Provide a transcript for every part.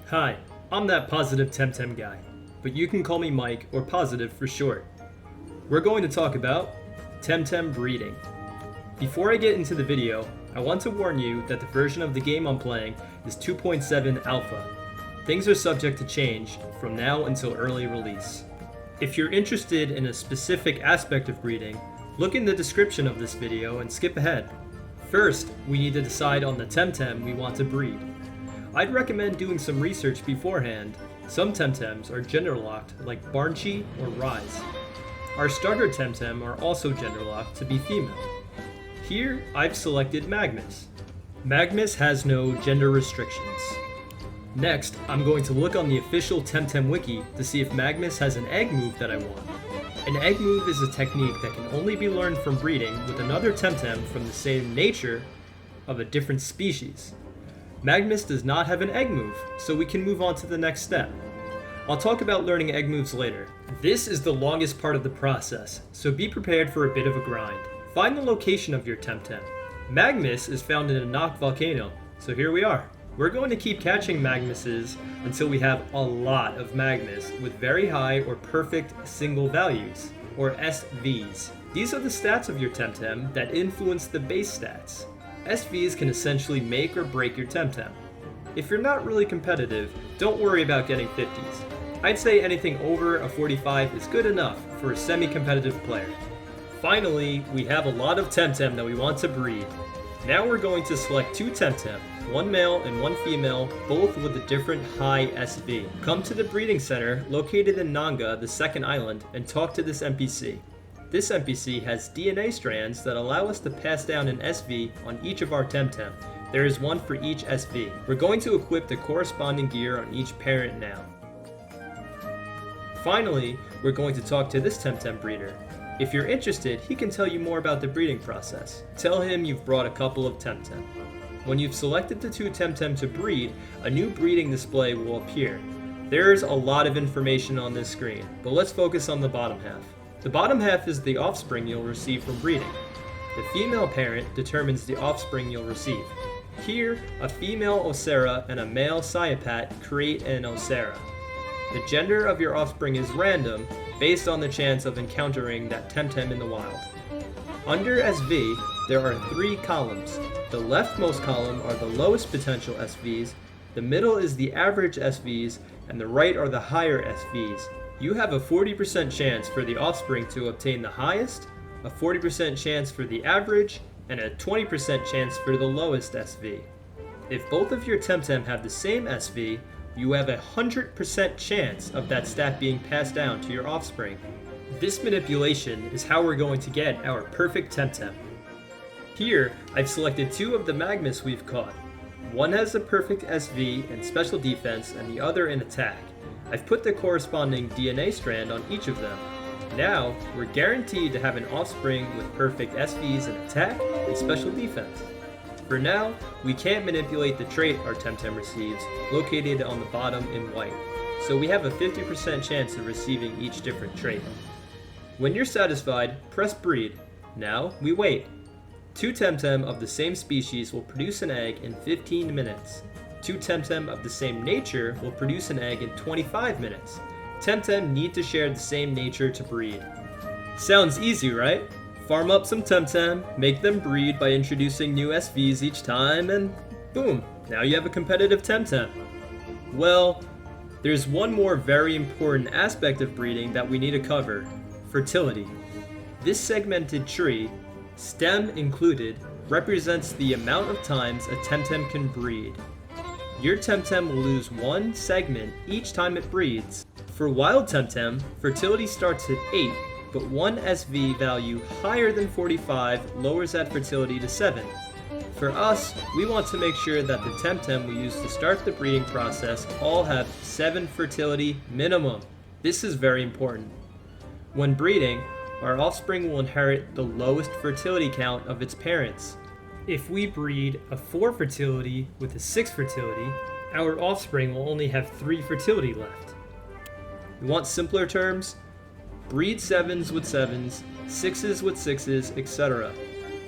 Hi, I'm that positive Temtem guy, but you can call me Mike or Positive for short. We're going to talk about Temtem breeding. Before I get into the video, I want to warn you that the version of the game I'm playing is 2.7 alpha. Things are subject to change from now until early release. If you're interested in a specific aspect of breeding, look in the description of this video and skip ahead. First, we need to decide on the Temtem we want to breed. I'd recommend doing some research beforehand. Some Temtems are gender locked like Barnchi or Rise. Our starter Temtem are also gender locked to be female. Here, I've selected Magmus. Magmus has no gender restrictions. Next, I'm going to look on the official Temtem wiki to see if Magmus has an egg move that I want. An egg move is a technique that can only be learned from breeding with another Temtem from the same nature of a different species. Magmus does not have an egg move, so we can move on to the next step. I'll talk about learning egg moves later. This is the longest part of the process, so be prepared for a bit of a grind. Find the location of your Temtem. Magmus is found in a knocked volcano, so here we are. We're going to keep catching Magmuses until we have a lot of Magmus with very high or perfect single values, or SVs. These are the stats of your Temtem that influence the base stats. SVs can essentially make or break your Temtem. If you're not really competitive, don't worry about getting 50s. I'd say anything over a 45 is good enough for a semi-competitive player. Finally, we have a lot of Temtem that we want to breed. Now we're going to select two Temtem, one male and one female, both with a different high SV. Come to the breeding center located in Nanga, the second island, and talk to this NPC. This NPC has DNA strands that allow us to pass down an SV on each of our Temtem. There is one for each SV. We're going to equip the corresponding gear on each parent now. Finally, we're going to talk to this Temtem breeder. If you're interested, he can tell you more about the breeding process. Tell him you've brought a couple of Temtem. When you've selected the two Temtem to breed, a new breeding display will appear. There's a lot of information on this screen, but let's focus on the bottom half. The bottom half is the offspring you'll receive from breeding. The female parent determines the offspring you'll receive. Here, a female Ocera and a male Syapat create an Ocera. The gender of your offspring is random, based on the chance of encountering that Temtem in the wild. Under SV, there are three columns. The leftmost column are the lowest potential SVs, the middle is the average SVs, and the right are the higher SVs. You have a 40% chance for the offspring to obtain the highest, a 40% chance for the average, and a 20% chance for the lowest SV. If both of your Temtem have the same SV, you have a 100% chance of that stat being passed down to your offspring. This manipulation is how we're going to get our perfect Temtem. Here, I've selected two of the Magmus we've caught. One has a perfect SV and special defense, and the other in attack. I've put the corresponding DNA strand on each of them. Now, we're guaranteed to have an offspring with perfect SVs in attack and special defense. For now, we can't manipulate the trait our Temtem receives, located on the bottom in white, so we have a 50% chance of receiving each different trait. When you're satisfied, press breed. Now, we wait. Two Temtem of the same species will produce an egg in 15 minutes. Two Temtem of the same nature will produce an egg in 25 minutes. Temtem need to share the same nature to breed. Sounds easy, right? Farm up some Temtem, make them breed by introducing new SVs each time, and boom, now you have a competitive Temtem. Well, there's one more very important aspect of breeding that we need to cover: fertility. This segmented tree, stem included, represents the amount of times a Temtem can breed. Your Temtem will lose one segment each time it breeds. For wild Temtem, fertility starts at 8, but one SV value higher than 45 lowers that fertility to 7. For us, we want to make sure that the Temtem we use to start the breeding process all have 7 fertility minimum. This is very important. When breeding, our offspring will inherit the lowest fertility count of its parents. If we breed a 4 fertility with a 6 fertility, our offspring will only have 3 fertility left. We want simpler terms? Breed 7s with 7s, 6s with 6s, etc.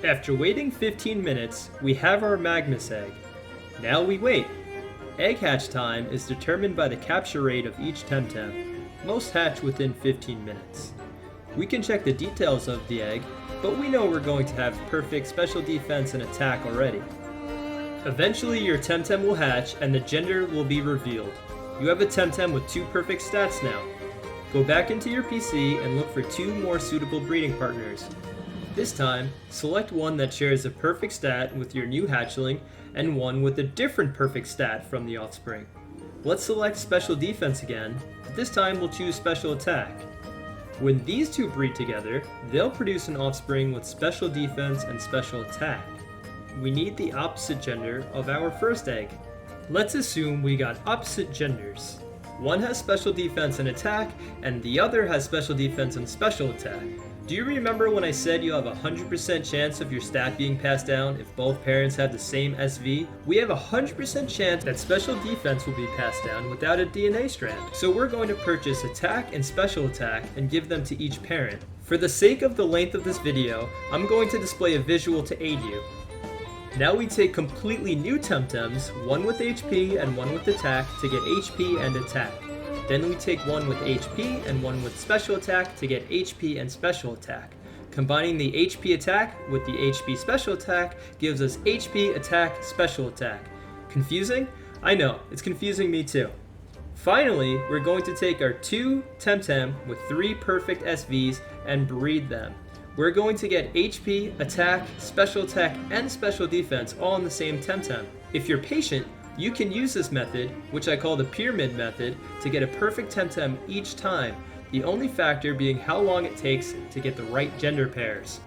After waiting 15 minutes, we have our Magmus egg. Now we wait. Egg hatch time is determined by the capture rate of each Temtem. Most hatch within 15 minutes. We can check the details of the egg, but we know we're going to have perfect special defense and attack already. Eventually your Temtem will hatch and the gender will be revealed. You have a Temtem with 2 perfect stats now. Go back into your PC and look for 2 more suitable breeding partners. This time, select one that shares a perfect stat with your new hatchling and one with a different perfect stat from the offspring. Let's select special defense again, but this time we'll choose special attack. When these 2 breed together, they'll produce an offspring with special defense and special attack. We need the opposite gender of our first egg. Let's assume we got opposite genders. One has special defense and attack, and the other has special defense and special attack. Do you remember when I said you have a 100% chance of your stat being passed down if both parents have the same SV? We have a 100% chance that special defense will be passed down without a DNA strand. So we're going to purchase attack and special attack and give them to each parent. For the sake of the length of this video, I'm going to display a visual to aid you. Now we take completely new Temtems, one with HP and one with attack, to get HP and attack. Then we take one with HP and one with special attack to get HP and special attack. Combining the HP attack with the HP special attack gives us HP attack special attack. Confusing? I know, it's confusing me too. Finally, we're going to take our 2 Temtem with 3 perfect SVs and breed them. We're going to get HP, attack, special attack, and special defense all in the same Temtem. If you're patient, you can use this method, which I call the pyramid method, to get a perfect Temtem each time, the only factor being how long it takes to get the right gender pairs.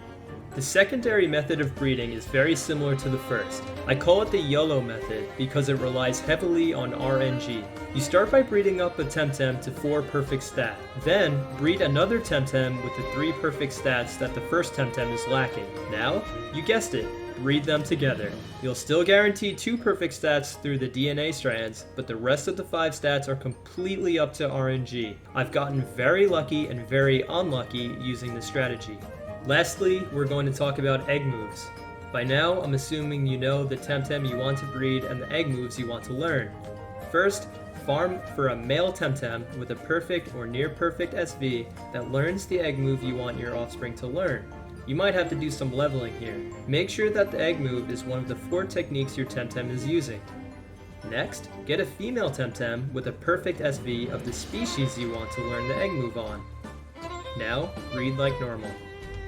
The secondary method of breeding is very similar to the first. I call it the YOLO method because it relies heavily on RNG. You start by breeding up a Temtem to 4 perfect stat. Then, breed another Temtem with the 3 perfect stats that the first Temtem is lacking. Now, you guessed it, breed them together. You'll still guarantee 2 perfect stats through the DNA strands, but the rest of the 5 stats are completely up to RNG. I've gotten very lucky and very unlucky using this strategy. Lastly, we're going to talk about Eggmoves. By now, I'm assuming you know the Temtem you want to breed and the Eggmoves you want to learn. First, farm for a male Temtem with a perfect or near perfect SV that learns the Eggmove you want your offspring to learn. You might have to do some leveling here. Make sure that the Eggmove is one of the 4 techniques your Temtem is using. Next, get a female Temtem with a perfect SV of the species you want to learn the Eggmove on. Now, breed like normal.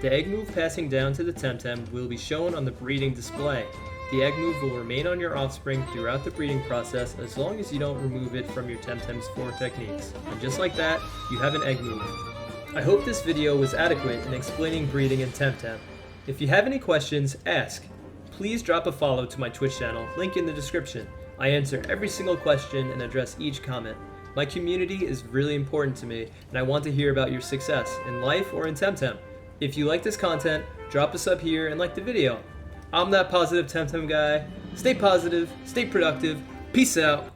The Eggmove passing down to the Temtem will be shown on the breeding display. The Eggmove will remain on your offspring throughout the breeding process as long as you don't remove it from your Temtem's 4 techniques. And just like that, you have an Eggmove. I hope this video was adequate in explaining breeding in Temtem. If you have any questions, ask. Please drop a follow to my Twitch channel, link in the description. I answer every single question and address each comment. My community is really important to me, and I want to hear about your success in life or in Temtem. If you like this content, drop a sub here and like the video. I'm that positive Temtem guy. Stay positive, stay productive, peace out.